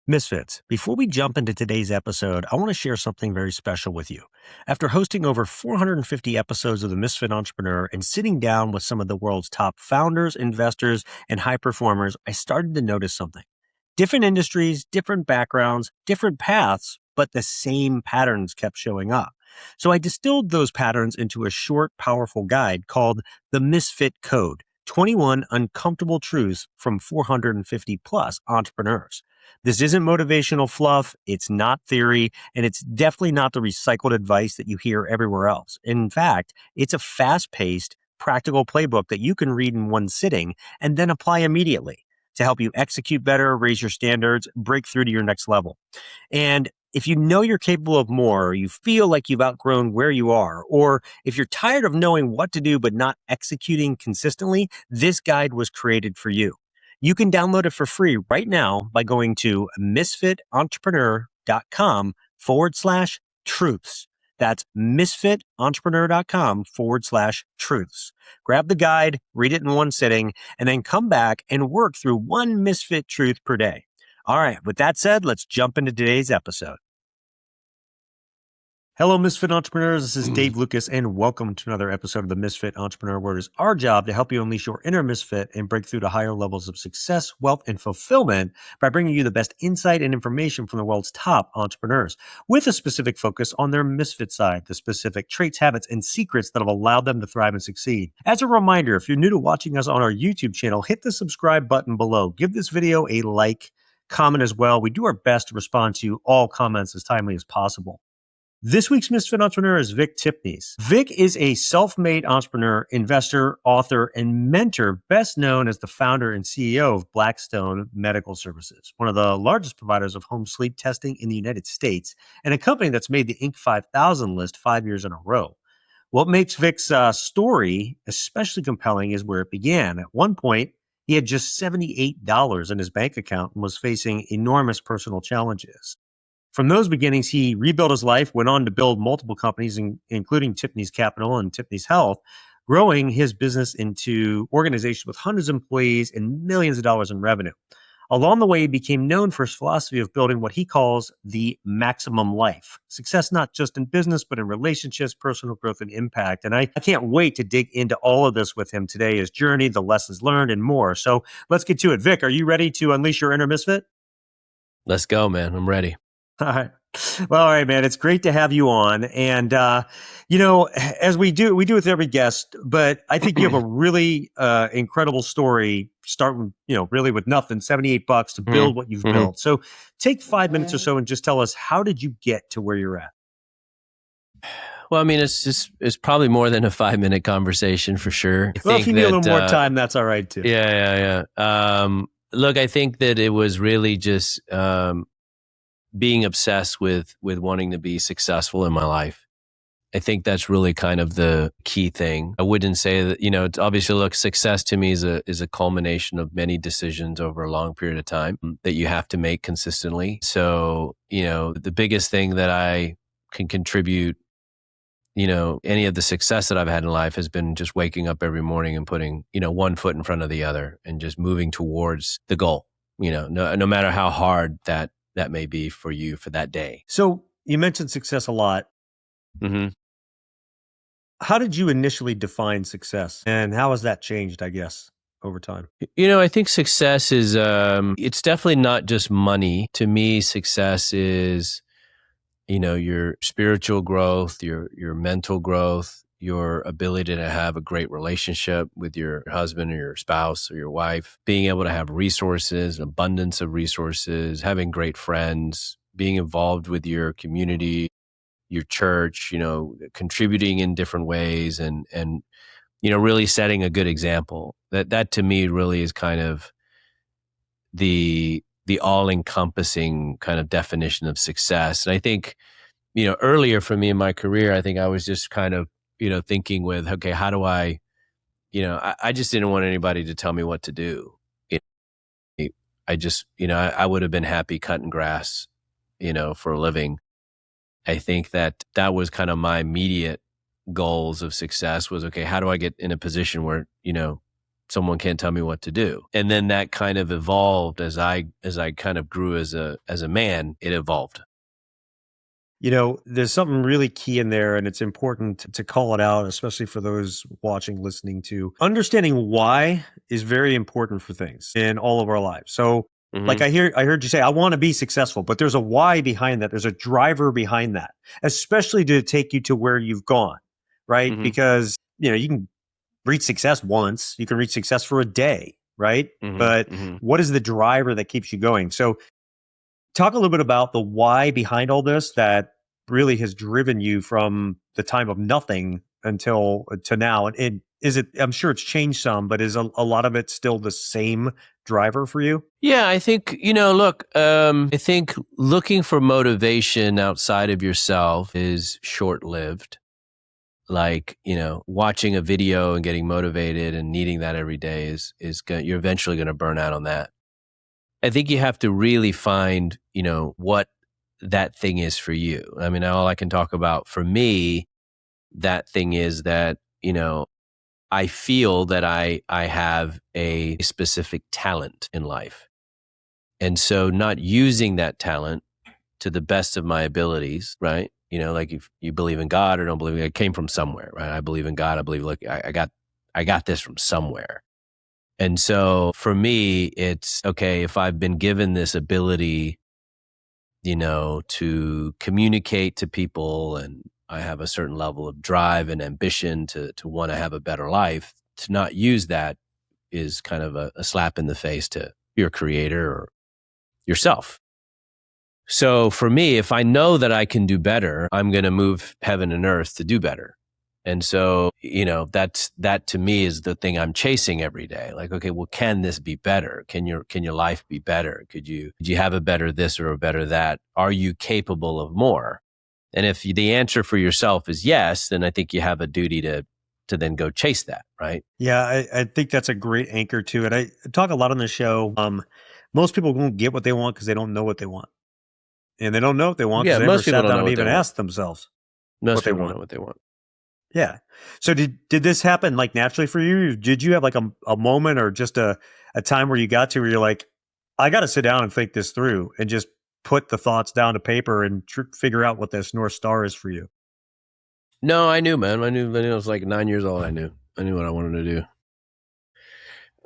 Misfits, before we jump into today's episode, I want to share something very special with you. After hosting over 450 episodes of the Misfit Entrepreneur and sitting down with some of the world's top founders, investors, and high performers, I started to notice something. Different industries, different backgrounds, different paths, but the same patterns kept showing up. So I distilled those patterns into a short, powerful guide called The Misfit Code: 21 Uncomfortable Truths from 450 plus entrepreneurs. This isn't motivational fluff, it's not theory, and it's definitely not the recycled advice that you hear everywhere else. In fact, it's a fast-paced, practical playbook that you can read in one sitting and then apply immediately to help you execute better, raise your standards, break through to your next level. And if you know you're capable of more, or you feel like you've outgrown where you are, or if you're tired of knowing what to do but not executing consistently, this guide was created for you. You can download it for free right now by going to misfitentrepreneur.com/truths. That's misfitentrepreneur.com/truths. Grab the guide, read it in one sitting, and then come back and work through one misfit truth per day. All right, with that said, let's jump into today's episode. Hello, Misfit Entrepreneurs. This is Dave Lukas, and welcome to another episode of the Misfit Entrepreneur, where it is our job to help you unleash your inner misfit and break through to higher levels of success, wealth, and fulfillment by bringing you the best insight and information from the world's top entrepreneurs, with a specific focus on their misfit side, the specific traits, habits, and secrets that have allowed them to thrive and succeed. As a reminder, if you're new to watching us on our YouTube channel, hit the subscribe button below. Give this video a like, comment as well. We do our best to respond to all comments as timely as possible. This week's Misfit Entrepreneur is Vick Tipnes. Vick is a self-made entrepreneur, investor, author, and mentor, best known as the founder and CEO of Blackstone Medical Services, one of the largest providers of home sleep testing in the United States, and a company that's made the Inc. 5000 list 5 years in a row. What makes Vick's story especially compelling is where it began. At one point, he had just $78 in his bank account and was facing enormous personal challenges. From those beginnings, he rebuilt his life, went on to build multiple companies, including Tipnes Capital and Tipnes Health, growing his business into organizations with hundreds of employees and millions of dollars in revenue. Along the way, he became known for his philosophy of building what he calls the maximum life. Success not just in business, but in relationships, personal growth, and impact. And I can't wait to dig into all of this with him today, his journey, the lessons learned, and more. So let's get to it. Vick, are you ready to unleash your inner misfit? Let's go, man. I'm ready. All right. Well, all right, man. It's great to have you on. And, as we do with every guest, but I think you have a really incredible story starting, really with nothing, $78 to build what you've built. So take 5 minutes or so and just tell us, how did you get to where you're at? Well, I mean, it's probably more than a 5-minute conversation for sure. Well, if you need a little more time, that's all right too. Yeah. Look, I think that it was really just being obsessed with wanting to be successful in my life. I think that's really kind of the key thing. I wouldn't say that, it's obviously, look, success to me is a culmination of many decisions over a long period of time that you have to make consistently. So, the biggest thing that I can contribute, any of the success that I've had in life has been just waking up every morning and putting, one foot in front of the other and just moving towards the goal, no matter how hard that may be for you for that day. So you mentioned success a lot. Mm-hmm. How did you initially define success, and how has that changed, I guess, over time? I think success is, it's definitely not just money. To me, success is, your spiritual growth, your mental growth, your ability to have a great relationship with your husband or your spouse or your wife, being able to have resources, abundance of resources, having great friends, being involved with your community, your church, contributing in different ways and really setting a good example. That to me really is kind of the all-encompassing kind of definition of success. And I think, earlier for me in my career, I think I was just kind of thinking with, okay, how do I just didn't want anybody to tell me what to do. I just, I would have been happy cutting grass, for a living. I think that was kind of my immediate goals of success was, okay, how do I get in a position where, someone can't tell me what to do. And then that kind of evolved as I kind of grew as a man, it evolved. There's something really key in there, and it's important to call it out, especially for those watching, listening to. Understanding why is very important for things in all of our lives. So, like I heard you say, I want to be successful, but there's a why behind that. There's a driver behind that, especially to take you to where you've gone, right? Because, you can reach success once, you can reach success for a day, right? But what is the driver that keeps you going? So, talk a little bit about the why behind all this that really has driven you from the time of nothing until to now. And is it, I'm sure it's changed some, but is a lot of it still the same driver for you? Yeah, I think, look, I think looking for motivation outside of yourself is short-lived. Like, watching a video and getting motivated and needing that every day you're eventually going to burn out on that. I think you have to really find, what that thing is for you. I mean, all I can talk about for me, that thing is that, I feel that I have a specific talent in life. And so not using that talent to the best of my abilities, right? Like if you believe in God or don't believe, it came from somewhere, right? I believe in God. I believe, look, I got this from somewhere. And so for me, it's okay, if I've been given this ability, to communicate to people, and I have a certain level of drive and ambition to want to have a better life, to not use that is kind of a slap in the face to your creator or yourself. So for me, if I know that I can do better, I'm going to move heaven and earth to do better. And so, that to me is the thing I'm chasing every day. Like, okay, well, can this be better? Can your life be better? Could you have a better this or a better that? Are you capable of more? And if the answer for yourself is yes, then I think you have a duty to then go chase that, right? Yeah, I think that's a great anchor to it. I talk a lot on the show. Most people won't get what they want because they don't know what they want. And they don't know what they want because Yeah, they never most people sat don't down know and what they even want. asked themselves Most what they people don't want. know what they want. Yeah. So did this happen like naturally for you? Did you have like a moment or just a time where you got to where you're like, I got to sit down and think this through and just put the thoughts down to paper and figure out what this North Star is for you? No, I knew, man. I knew I was like 9 years old. I knew what I wanted to do.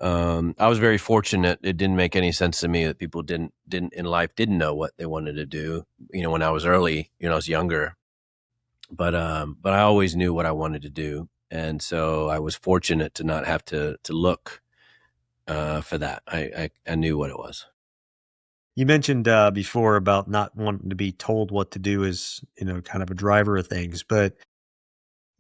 I was very fortunate. It didn't make any sense to me that people didn't in life didn't know what they wanted to do. When I was early, I was younger, but I always knew what I wanted to do, and so I was fortunate to not have to look for that. I knew what it was. You mentioned before about not wanting to be told what to do is, kind of a driver of things. But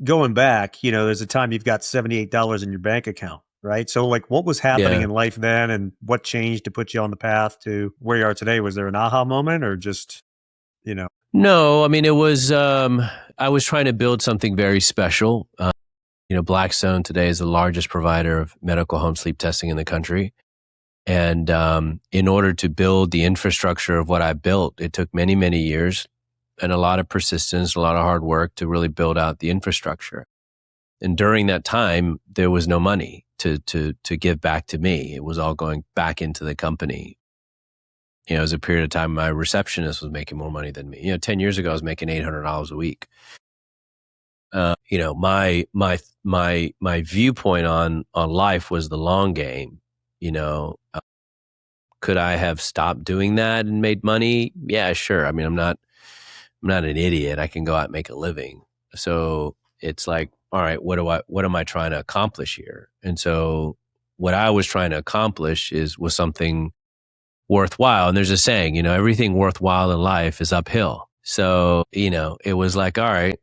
going back, there's a time you've got $78 in your bank account, right? So like what was happening Yeah. in life then and what changed to put you on the path to where you are today? Was there an aha moment or just, No, I mean it was. I was trying to build something very special. Blackstone today is the largest provider of medical home sleep testing in the country. And in order to build the infrastructure of what I built, it took many, many years and a lot of persistence, a lot of hard work to really build out the infrastructure. And during that time, there was no money to give back to me. It was all going back into the company. It was a period of time my receptionist was making more money than me. 10 years ago, I was making $800 a week. My viewpoint on life was the long game. Could I have stopped doing that and made money? Yeah, sure. I mean, I'm not an idiot. I can go out and make a living. So it's like, all right, what am I trying to accomplish here? And so what I was trying to accomplish was something worthwhile. And there's a saying, everything worthwhile in life is uphill. So, it was like, all right,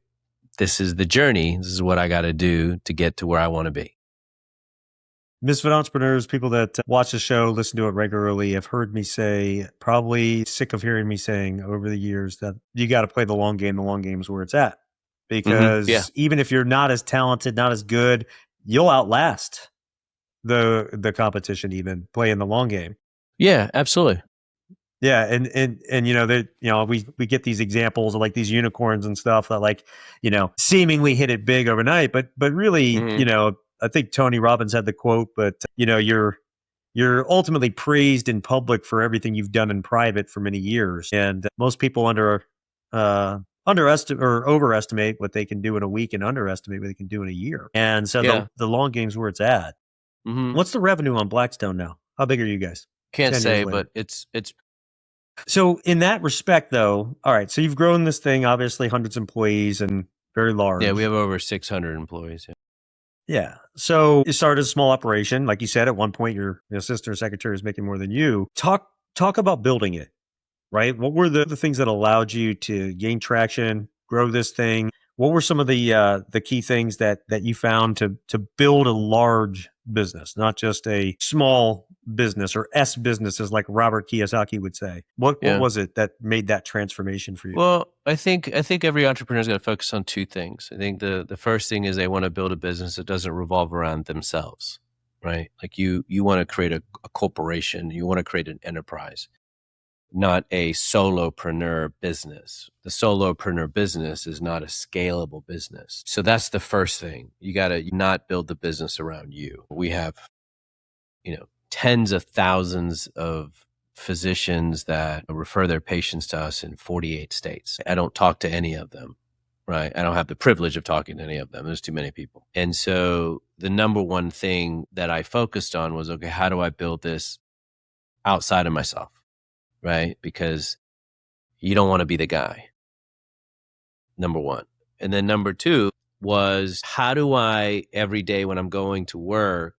this is the journey. This is what I got to do to get to where I want to be. Misfit Entrepreneurs, people that watch the show, listen to it regularly, have heard me say, probably sick of hearing me saying over the years that you got to play the long game. The long game is where it's at. Because Yeah. even if you're not as talented, not as good, you'll outlast the competition, even playing the long game. Yeah, absolutely. Yeah, and we get these examples of like these unicorns and stuff that like, seemingly hit it big overnight, but really, I think Tony Robbins had the quote, but you're ultimately praised in public for everything you've done in private for many years. And most people underestimate or overestimate what they can do in a week and underestimate what they can do in a year. And so Yeah. the long game's where it's at. Mm-hmm. What's the revenue on Blackstone now? How big are you guys? Can't 10 years say, later. but it's So in that respect, though, all right, so you've grown this thing, obviously hundreds of employees and very large. yeah. We have over 600 employees. Yeah. Yeah. So you started a small operation. Like you said, at one point, your assistant or secretary was making more than you. Talk about building it, right? What were the things that allowed you to gain traction, grow this thing? What were some of the key things that you found to build a large business, not just a small business or S businesses like Robert Kiyosaki would say? What Yeah. was it that made that transformation for you? Well, I think every entrepreneur's got to focus on two things. I think the first thing is they want to build a business that doesn't revolve around themselves, right? Like you want to create a corporation, you want to create an enterprise, not a solopreneur business. The solopreneur business is not a scalable business. So that's the first thing. You got to not build the business around you. We have, tens of thousands of physicians that refer their patients to us in 48 states. I don't talk to any of them, right? I don't have the privilege of talking to any of them. There's too many people. And so the number one thing that I focused on was, okay, how do I build this outside of myself, right? Because you don't want to be the guy, number one. And then number two was, how do I, every day when I'm going to work,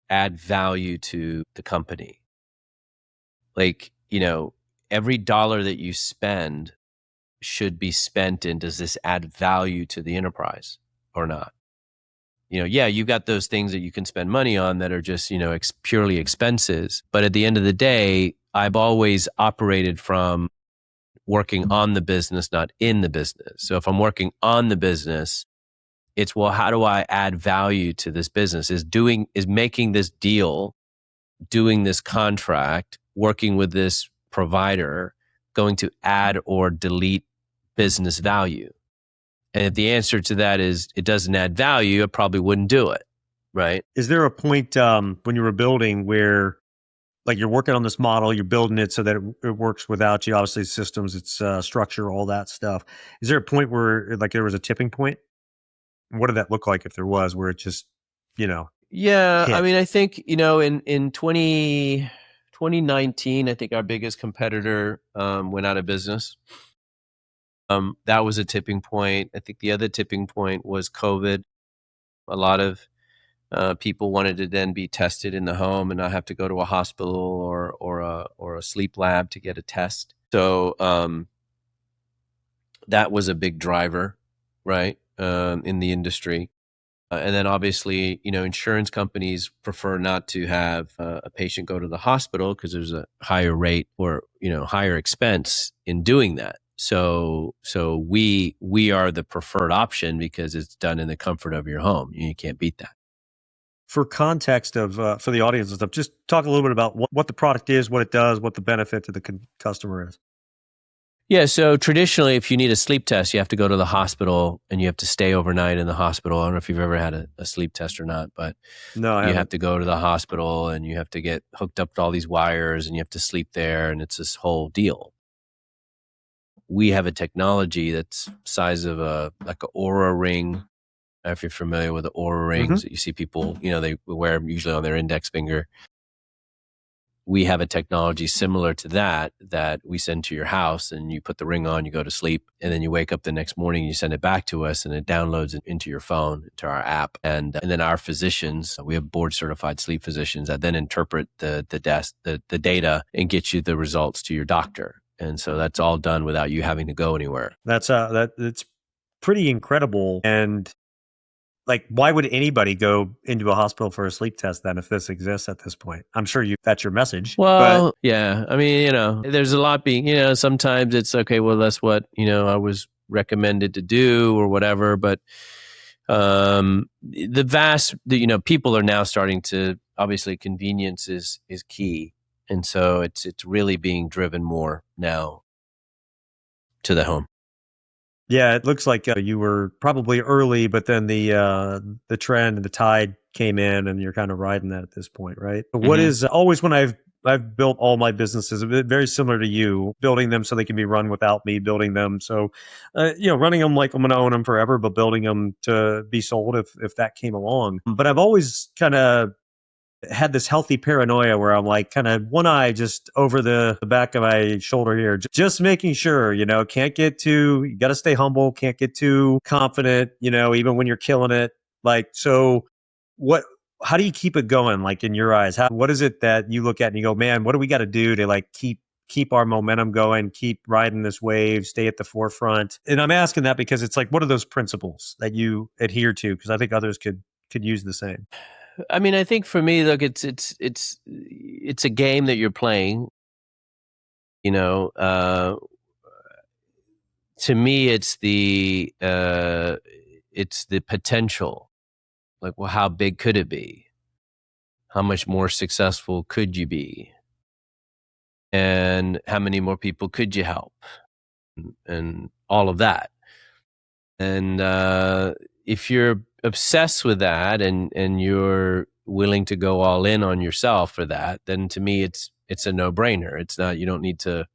add value to the company? Like, every dollar that you spend should be spent in, does this add value to the enterprise or not? Yeah, you've got those things that you can spend money on that are just, purely expenses. But at the end of the day, I've always operated from working on the business, not in the business. So if I'm working on the business, it's, well, how do I add value to this business? Is making this deal, doing this contract, working with this provider going to add or delete business value? And if the answer to that is it doesn't add value, I probably wouldn't do it, right? Is there a point when you were building where, like, you're working on this model, you're building it so that it works without you, obviously systems, its structure, all that stuff. Is there a point where, like, there was a tipping point? What did that look like if there was, where it just, Yeah, I hit? mean, I think, in 2019, I think our biggest competitor went out of business. That was a tipping point. I think the other tipping point was COVID. A lot of people wanted to then be tested in the home and not have to go to a hospital or a sleep lab to get a test. So that was a big driver, right, in the industry. And then obviously, insurance companies prefer not to have a patient go to the hospital because there's a higher rate or, higher expense in doing that. So we are the preferred option because it's done in the comfort of your home. You can't beat that. For context of for the audience and stuff, just talk a little bit about what the product is, what it does, what the benefit to the customer is. Yeah. So traditionally, if you need a sleep test, you have to go to the hospital and you have to stay overnight in the hospital. I don't know if you've ever had a sleep test or not, but No, I you haven't. have to go to the hospital and you have to get hooked up to all these wires and you have to sleep there. And it's this whole deal. We have a technology that's size of like an Aura ring. If you're familiar with the Aura rings that you see people, they wear them usually on their index finger. We have a technology similar to that we send to your house, and you put the ring on, you go to sleep, and then you wake up the next morning, you send it back to us, and it downloads it into your phone, into our app. And then our physicians, we have board certified sleep physicians that then interpret the data and get you the results to your doctor. And so that's all done without you having to go anywhere. That's it's pretty incredible. And, like, why would anybody go into a hospital for a sleep test then if this exists at this point? I'm sure that's your message. Well, But yeah. I mean, there's a lot being, sometimes it's okay, well, that's what, I was recommended to do or whatever. But people are now starting to, obviously convenience is key. And so it's really being driven more now to the home. yeah, it looks like you were probably early, but then the trend and the tide came in and you're kind of riding that at this point, right? What Mhm. is always when I've built all my businesses a bit very similar to you, building them so they can be run without me, building them so, running them like I'm going to own them forever, but building them to be sold if that came along. But I've always kind of had this healthy paranoia where I'm like kind of one eye just over the back of my shoulder here, just making sure, can't get too, you got to stay humble, can't get too confident, even when you're killing it. Like, so what, how do you keep it going? Like in your eyes, what is it that you look at and you go, man, what do we got to do to like keep our momentum going, keep riding this wave, stay at the forefront? And I'm asking that because it's like, what are those principles that you adhere to? Because I think others could use the same. I mean, I think for me, look, it's a game that you're playing. You know, to me, it's the potential. Like, well, how big could it be? How much more successful could you be? And how many more people could you help? And all of that. And if you're obsessed with that and you're willing to go all in on yourself for that, then to me it's a no-brainer. It's not, you don't need to,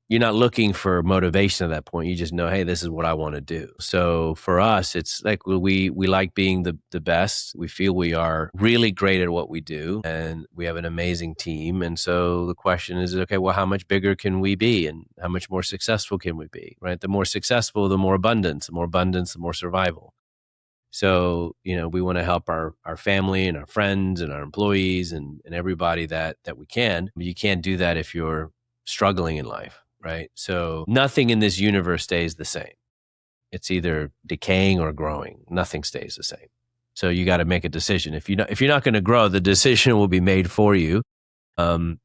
you're not looking for motivation at that point. You just know, hey, this is what I want to do. So for us, it's like we like being the best. We feel we are really great at what we do, and we have an amazing team. And so the question is, okay, well, how much bigger can we be, and how much more successful can we be? Right? The more successful, the more abundance. The more abundance, the more survival. So, we want to help our family and our friends and our employees and everybody that we can. But you can't do that if you're struggling in life, right? So nothing in this universe stays the same. It's either decaying or growing. Nothing stays the same. So you got to make a decision. If you're not going to grow, the decision will be made for you, and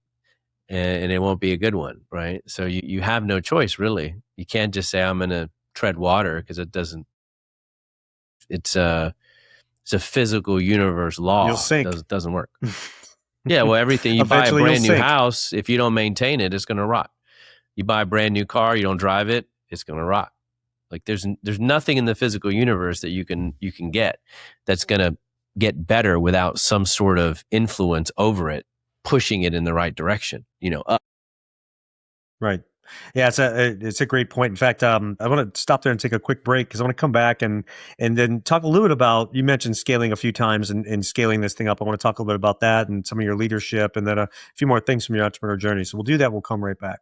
it won't be a good one, right? So you have no choice, really. You can't just say I'm going to tread water, because it doesn't. It's a physical universe You'll law. sink. Doesn't work. Yeah, well, everything, you buy a Eventually brand you'll new sink. house, if you don't maintain it, it's going to rot. You buy a brand new car, you don't drive it, it's going to rot. Like there's nothing in the physical universe that you can get that's going to get better without some sort of influence over it, pushing it in the right direction, up. Right. Yeah, it's a great point. In fact, I want to stop there and take a quick break because I want to come back and then talk a little bit about, you mentioned scaling a few times and scaling this thing up. I want to talk a little bit about that and some of your leadership, and then a few more things from your entrepreneur journey. So we'll do that. We'll come right back.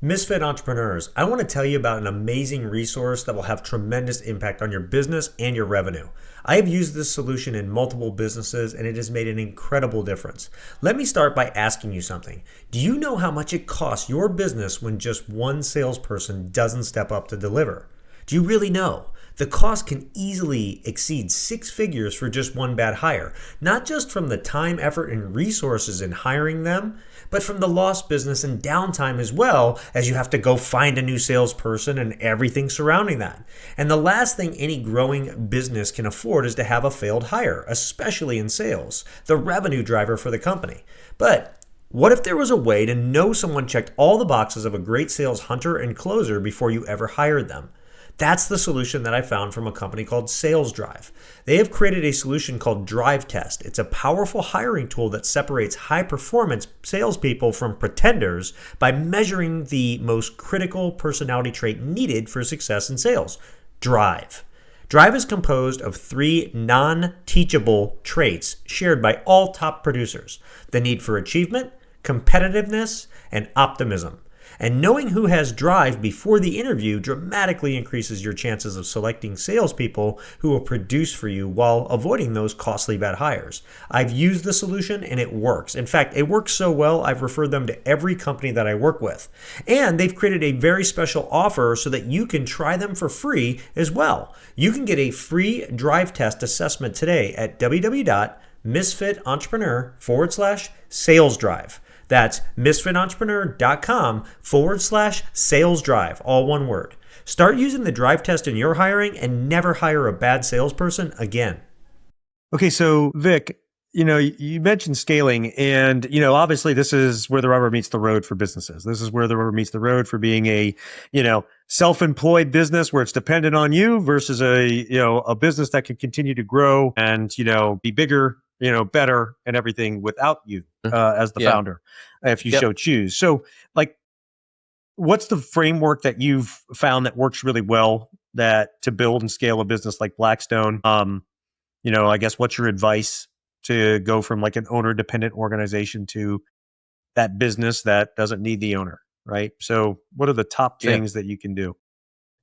Misfit Entrepreneurs, I want to tell you about an amazing resource that will have tremendous impact on your business and your revenue. I have used this solution in multiple businesses and it has made an incredible difference. Let me start by asking you something. Do you know how much it costs your business when just one salesperson doesn't step up to deliver? Do you really know? The cost can easily exceed 6 figures for just one bad hire, not just from the time, effort, and resources in hiring them, but from the lost business and downtime as well, as you have to go find a new salesperson and everything surrounding that. And the last thing any growing business can afford is to have a failed hire, especially in sales, the revenue driver for the company. But what if there was a way to know someone checked all the boxes of a great sales hunter and closer before you ever hired them? That's the solution that I found from a company called Sales Drive. They have created a solution called Drive Test. It's a powerful hiring tool that separates high-performance salespeople from pretenders by measuring the most critical personality trait needed for success in sales: drive. Drive is composed of 3 non-teachable traits shared by all top producers: the need for achievement, competitiveness, and optimism. And knowing who has drive before the interview dramatically increases your chances of selecting salespeople who will produce for you while avoiding those costly bad hires. I've used the solution and it works. In fact, it works so well, I've referred them to every company that I work with. And they've created a very special offer so that you can try them for free as well. You can get a free drive test assessment today at www.misfitentrepreneur.com/sales drive. That's misfitentrepreneur.com/sales drive, all one word. Start using the drive test in your hiring and never hire a bad salesperson again. Okay, so Vic, you mentioned scaling, and obviously this is where the rubber meets the road for businesses. This is where the rubber meets the road for being a self-employed business where it's dependent on you versus a business that can continue to grow and be bigger, better and everything without you as the Yeah. founder, if you Yep. so choose. So, like, what's the framework that you've found that works really well that to build and scale a business like Blackstone? I guess what's your advice to go from like an owner dependent organization to that business that doesn't need the owner, right? So what are the top Yeah. things that you can do?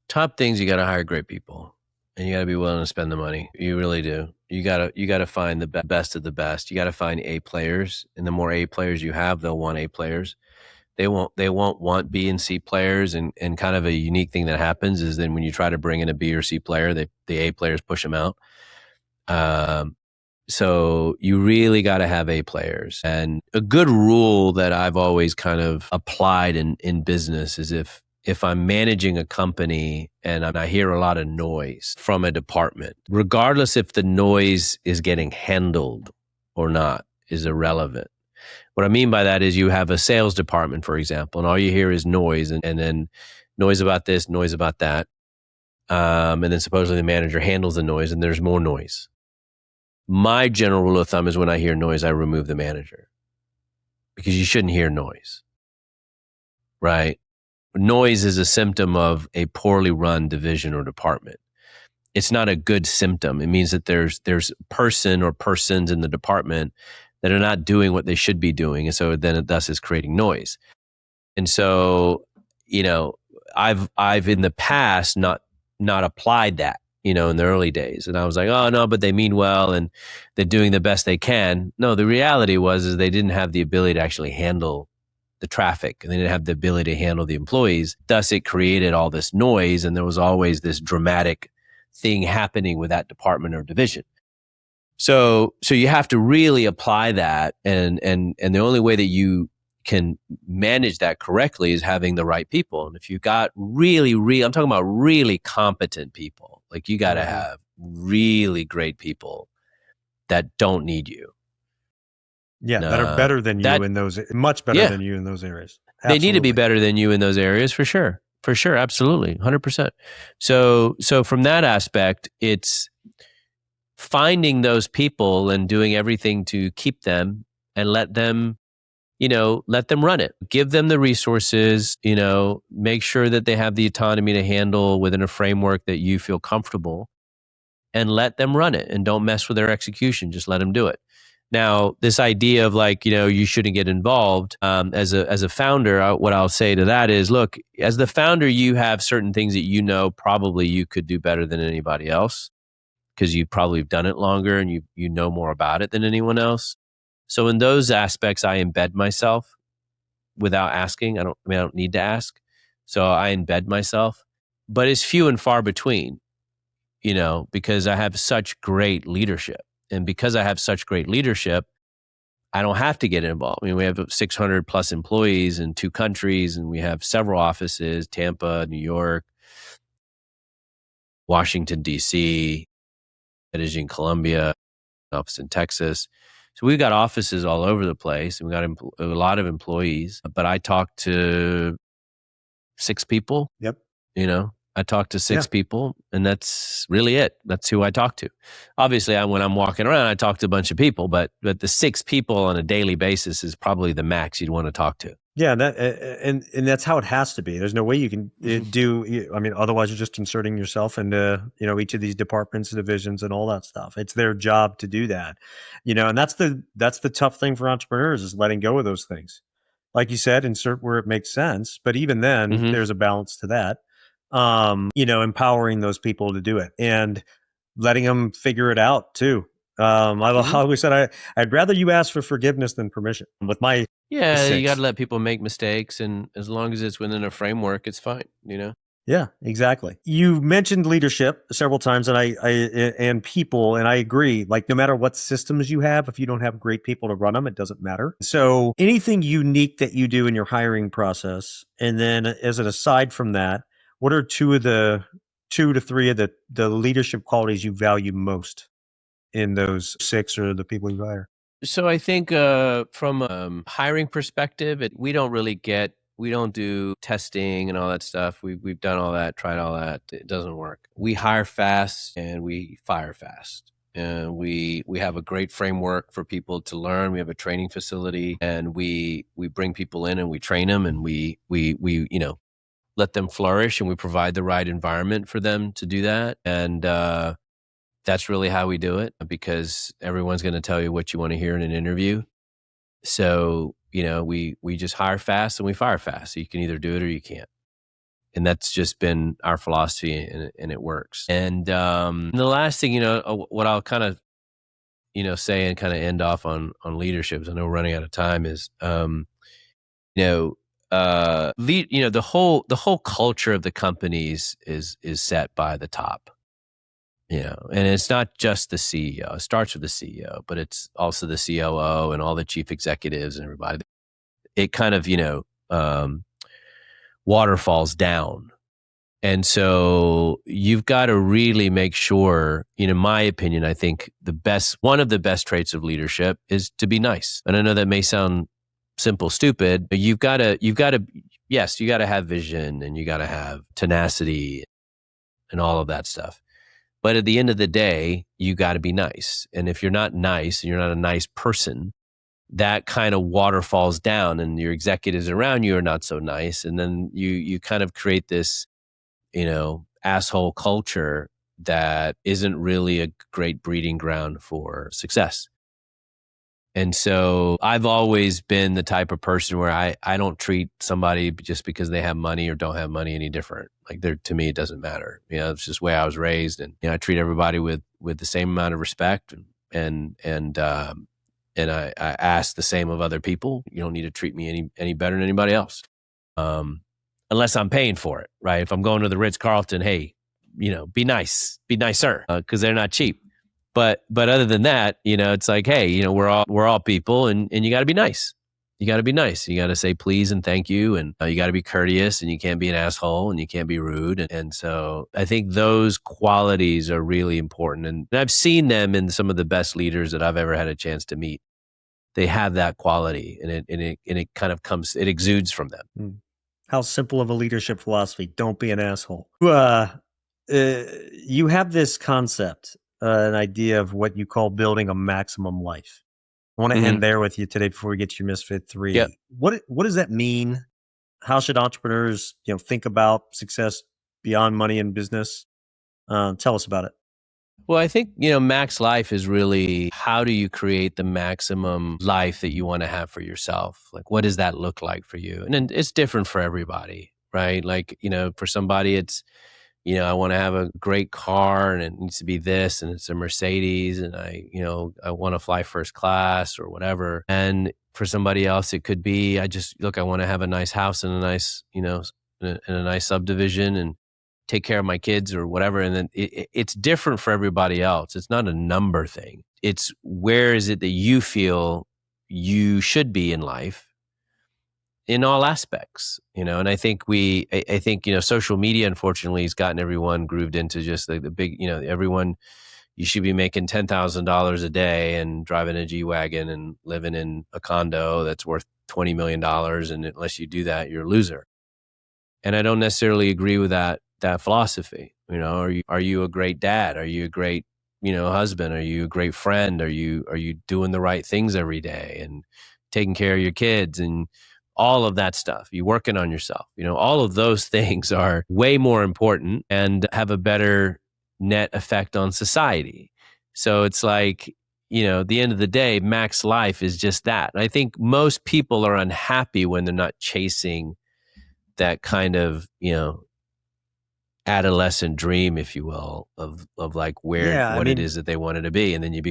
Top things, you got to hire great people, and you got to be willing to spend the money. You really do. You gotta find the best of the best. You got to find A players, and the more A players you have, they'll want A players. They won't want B and C players, and kind of a unique thing that happens is then when you try to bring in a B or C player, the A players push them out. So you really got to have A players. And a good rule that I've always kind of applied in business is if I'm managing a company and I hear a lot of noise from a department, regardless if the noise is getting handled or not, is irrelevant. What I mean by that is you have a sales department, for example, and all you hear is noise and then noise about this, noise about that. And then supposedly the manager handles the noise and there's more noise. My general rule of thumb is when I hear noise, I remove the manager because you shouldn't hear noise, right? Noise is a symptom of a poorly run division or department. It's not a good symptom. It means that there's a person or persons in the department that are not doing what they should be doing. And so then it thus is creating noise. And so, I've in the past not applied that, in the early days. And I was like, oh no, but they mean well and they're doing the best they can. No, the reality is they didn't have the ability to actually handle the traffic and they didn't have the ability to handle the employees. Thus it created all this noise and there was always this dramatic thing happening with that department or division. So you have to really apply that and the only way that you can manage that correctly is having the right people. And if you got I'm talking about really competent people, like you got to have really great people that don't need you. Yeah, that are better than you in those, much better than you in those areas. Absolutely. They need to be better than you in those areas for sure. For sure. Absolutely. 100%. So from that aspect, it's finding those people and doing everything to keep them and let them run it. Give them the resources, make sure that they have the autonomy to handle within a framework that you feel comfortable and let them run it and don't mess with their execution. Just let them do it. Now, this idea of you shouldn't get involved as a founder, what I'll say to that is, look, as the founder, you have certain things that probably you could do better than anybody else because you probably have done it longer and you know more about it than anyone else. So in those aspects, I embed myself without asking. I don't need to ask. So I embed myself, but it's few and far between, because I have such great leadership. And because I have such great leadership, I don't have to get involved. I mean, we have 600 plus employees in 2 countries and we have several offices, Tampa, New York, Washington, DC, Medellin, Colombia, office in Texas. So we've got offices all over the place and we got a lot of employees, but I talk to 6 people. Yep. I talk to 6 people and that's really it. That's who I talk to. Obviously, when I'm walking around, I talk to a bunch of people, but the 6 people on a daily basis is probably the max you'd want to talk to. Yeah, and that's how it has to be. There's no way you can do. I mean, otherwise you're just inserting yourself into each of these departments, divisions, and all that stuff. It's their job to do that, and that's the tough thing for entrepreneurs is letting go of those things. Like you said, insert where it makes sense, but even then, there's a balance to that. Empowering those people to do it and letting them figure it out too. I've always said I'd rather you ask for forgiveness than permission with my you got to let people make mistakes, and as long as it's within a framework, it's fine. Yeah, exactly. You mentioned leadership several times, and I and people, and I agree. Like, no matter what systems you have, if you don't have great people to run them, it doesn't matter. So, anything unique that you do in your hiring process, and then as an aside from that, what are 2 to 3 of the leadership qualities you value most in those 6 or the people you hire? So I think from a hiring perspective, we don't do testing and all that stuff. We've done all that, tried all that. It doesn't work. We hire fast and we fire fast. And we have a great framework for people to learn. We have a training facility, and we bring people in and we train them, and we let them flourish, and we provide the right environment for them to do that. And that's really how we do it, because everyone's going to tell you what you want to hear in an interview. So, we just hire fast and we fire fast. So you can either do it or you can't. And that's just been our philosophy, and it works. And the last thing, what I'll kind of, say and kind of end off on leadership, 'cause I know we're running out of time, is, the whole culture of the companies is set by the top. And it's not just the CEO. It starts with the CEO, but it's also the COO and all the chief executives and everybody. It kind of, waterfalls down. And so you've got to really make sure, in my opinion, I think one of the best traits of leadership is to be nice. And I know that may sound simple, stupid, but yes, you got to have vision, and you got to have tenacity and all of that stuff. But at the end of the day, you got to be nice. And if you're not nice and you're not a nice person, that kind of waterfalls down, and your executives around you are not so nice. And then you kind of create this, asshole culture that isn't really a great breeding ground for success. And so I've always been the type of person where I don't treat somebody just because they have money or don't have money any different. Like, to me, it doesn't matter. It's just the way I was raised, and I treat everybody with the same amount of respect, and I ask the same of other people. You don't need to treat me any better than anybody else, unless I'm paying for it, right? If I'm going to the Ritz-Carlton, hey, be nice, be nicer, because they're not cheap. But other than that, it's like, hey, we're all people, and you got to be nice. You got to be nice. You got to say please and thank you, and you got to be courteous, and you can't be an asshole, and you can't be rude. And so I think those qualities are really important, and I've seen them in some of the best leaders that I've ever had a chance to meet. They have that quality, and it kind of it exudes from them. How simple of a leadership philosophy! Don't be an asshole. You have this concept. An idea of what you call building a maximum life. I want to end there with you today before we get to your Misfit 3. Yep. What does that mean? How should entrepreneurs, think about success beyond money and business? Tell us about it. Well, I think, max life is really, how do you create the maximum life that you want to have for yourself? Like, what does that look like for you? And then it's different for everybody, right? Like, for somebody it's, I want to have a great car, and it needs to be this, and it's a Mercedes, and I want to fly first class or whatever. And for somebody else, it could be, I want to have a nice house and a nice, in a nice subdivision, and take care of my kids or whatever. And then it's different for everybody else. It's not a number thing. It's, where is it that you feel you should be in life, in all aspects, and I think social media, unfortunately, has gotten everyone grooved into just the big, everyone, you should be making $10,000 a day and driving a G-Wagon and living in a condo that's worth $20 million. And unless you do that, you're a loser. And I don't necessarily agree with that philosophy. Are you a great dad? Are you a great, husband? Are you a great friend? Are you doing the right things every day and taking care of your kids and all of that stuff? You working on yourself, all of those things are way more important and have a better net effect on society. So it's like, at the end of the day, max life is just that. And I think most people are unhappy when they're not chasing that kind of, adolescent dream, if you will, of like what it is that they wanted to be. And then you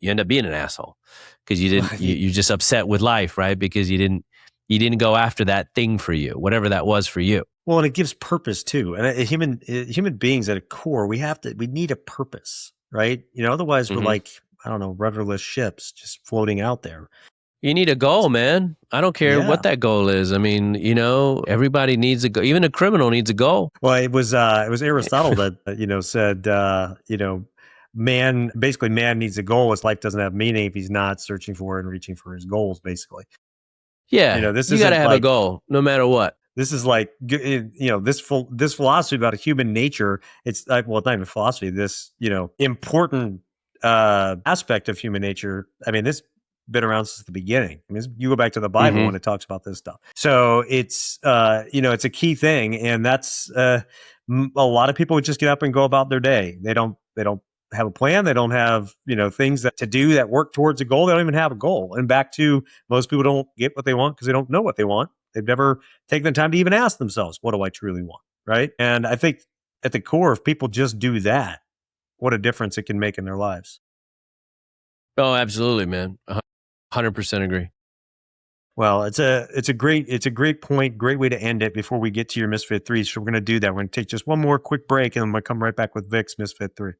end up being an asshole because you didn't, you're just upset with life, right? Because you didn't go after that thing for you, whatever that was for you. Well, and it gives purpose too. And human beings at a core, we need a purpose, right? Otherwise we're like, I don't know, rudderless ships just floating out there. You need a goal, man. I don't care what that goal is. I mean, everybody needs a goal. Even a criminal needs a goal. Well, it was Aristotle that, said, basically man needs a goal. His life doesn't have meaning if he's not searching for and reaching for his goals, basically. Yeah, This you got to isn't have a like, goal no matter what. this is like, this philosophy about human nature. It's like, well, it's not even philosophy. This, important aspect of human nature. I mean, this been around since the beginning. I mean, you go back to the Bible and it talks about this stuff. So it's, it's a key thing, and that's a lot of people would just get up and go about their day. They don't have a plan. They don't have, things to do that work towards a goal. They don't even have a goal. And back to, most people don't get what they want because they don't know what they want. They've never taken the time to even ask themselves, what do I truly want? Right. And I think at the core, if people just do that, what a difference it can make in their lives. Oh, absolutely, man. 100% agree. Well, it's a great point, great way to end it before we get to your Misfit 3. So we're going to do that. We're going to take just one more quick break, and I'm going to come right back with Vick's Misfit 3.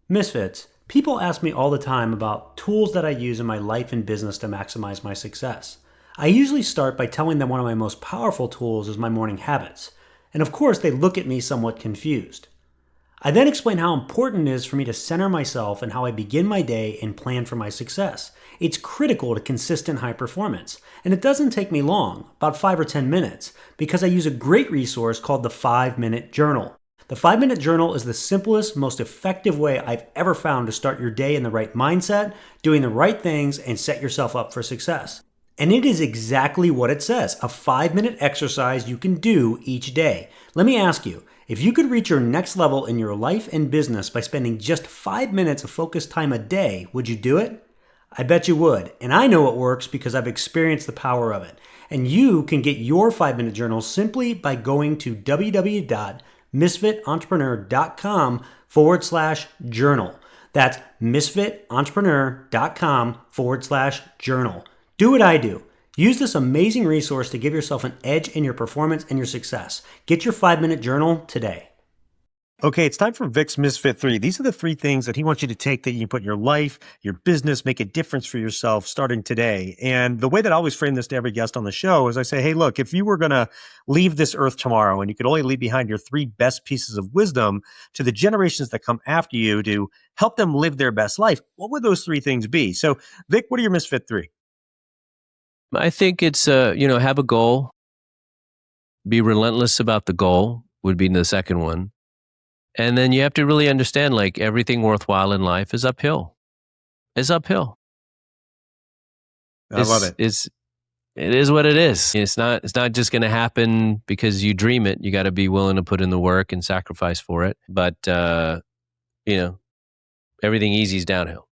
Misfits. People ask me all the time about tools that I use in my life and business to maximize my success. I usually start by telling them one of my most powerful tools is my morning habits. And of course, they look at me somewhat confused. I then explain how important it is for me to center myself and how I begin my day and plan for my success. It's critical to consistent high performance. And it doesn't take me long, about 5 or 10 minutes, because I use a great resource called the 5-Minute Journal. The 5-Minute Journal is the simplest, most effective way I've ever found to start your day in the right mindset, doing the right things, and set yourself up for success. And it is exactly what it says, a 5-minute exercise you can do each day. Let me ask you, if you could reach your next level in your life and business by spending just 5 minutes of focused time a day, would you do it? I bet you would. And I know it works because I've experienced the power of it. And you can get your 5-minute journal simply by going to www.misfitentrepreneur.com/journal. That's misfitentrepreneur.com/journal. Do what I do. Use this amazing resource to give yourself an edge in your performance and your success. Get your 5-minute journal today. Okay, it's time for Vick's Misfit 3. These are the 3 things that he wants you to take that you can put in your life, your business, make a difference for yourself starting today. And the way that I always frame this to every guest on the show is I say, hey, look, if you were going to leave this earth tomorrow and you could only leave behind your 3 best pieces of wisdom to the generations that come after you to help them live their best life, what would those 3 things be? So, Vick, what are your Misfit 3? I think it's, have a goal. Be relentless about the goal would be the second one. And then you have to really understand, like, everything worthwhile in life is uphill. It's uphill. I love it. It is what it is. It's not just going to happen because you dream it. You got to be willing to put in the work and sacrifice for it. But, everything easy is downhill.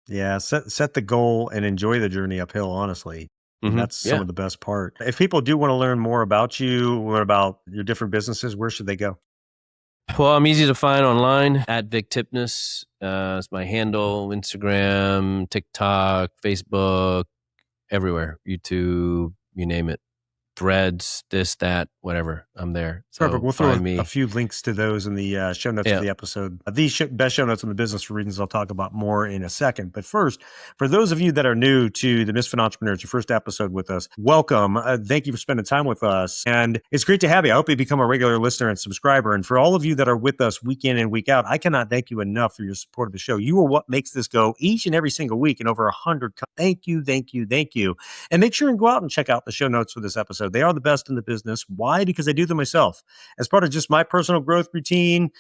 Yeah, set the goal and enjoy the journey uphill, honestly. Mm-hmm. That's some of the best part. If people do want to learn more about you or about your different businesses, where should they go? Well, I'm easy to find online at Vick Tipnes. It's my handle, Instagram, TikTok, Facebook, everywhere, YouTube, you name it. Threads, this, that, whatever. I'm there. So Perfect. We'll throw me. a few links to those in the show notes of the episode. These best show notes in the business for reasons I'll talk about more in a second. But first, for those of you that are new to the Misfit Entrepreneur, it's your first episode with us, welcome. Thank you for spending time with us. And it's great to have you. I hope you become a regular listener and subscriber. And for all of you that are with us week in and week out, I cannot thank you enough for your support of the show. You are what makes this go each and every single week in over 100. Thank you, thank you, thank you. And make sure and go out and check out the show notes for this episode. They are the best in the business. Why? Because I do them myself. As part of just my personal growth routine,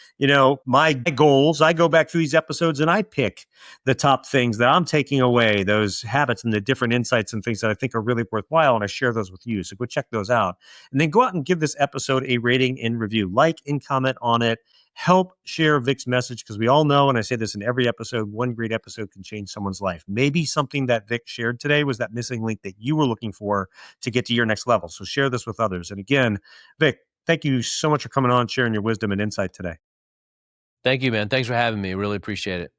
my goals, I go back through these episodes and I pick the top things that I'm taking away, those habits and the different insights and things that I think are really worthwhile. And I share those with you. So go check those out. And then go out and give this episode a rating and review. Like and comment on it. Help share Vick's message, because we all know, and I say this in every episode, one great episode can change someone's life. Maybe something that Vick shared today was that missing link that you were looking for to get to your next level. So share this with others. And again, Vick, thank you so much for coming on, sharing your wisdom and insight today. Thank you, man. Thanks for having me. Really appreciate it.